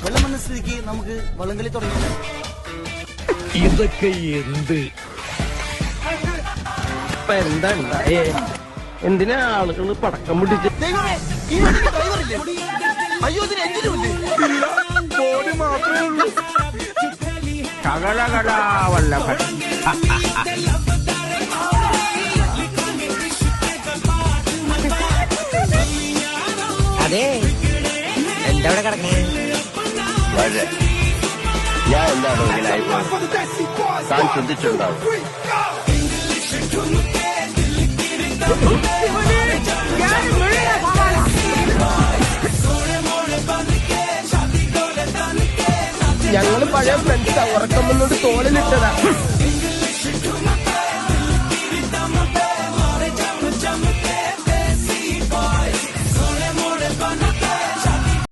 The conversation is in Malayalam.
വെള്ളം വന്ന സ്ഥിതിക്ക് നമുക്ക് വള്ളംകളി തുടങ്ങിയാലോ? ഇതൊക്കെ എന്ത് എന്താണ് എന്തിനാ ആളുകൾ പടക്കം പിടിച്ച്? ദൈവമേ, ഈ വണ്ടിക്ക് ഡ്രൈവറില്ലേ? അയ്യോ, ഇതിന് എഞ്ചിനുമില്ലേ? ബോഡി മാത്രമേ ഉള്ളൂ. വല്ലഭൻ അതെ എന്താ ഇവിടെ കിടക്കുന്നത്? ഞാൻ എന്താണ് ഇങ്ങനായി പോയത്? താൻ ചിന്തിച്ചിട്ടുണ്ടാവും. ഞങ്ങള് പഴയ ഫ്രണ്ട്സാ. ഉറക്കം വന്നോട് തോളിലിട്ടതാ.